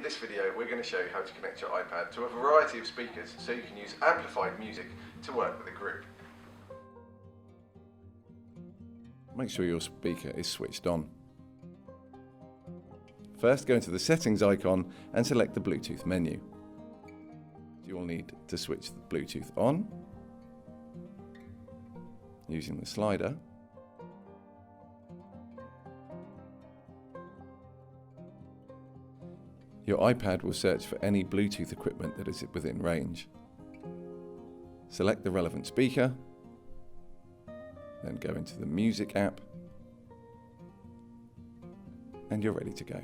this video we're going to show you how to connect your iPad to a variety of speakers so you can use amplified music to work with a group. Make sure your speaker is switched on. First, go into the settings icon and select the Bluetooth menu. You will need to switch the Bluetooth on using the slider. Your iPad will search for any Bluetooth equipment that is within range. Select the relevant speaker, then go into the Music app, and you're ready to go.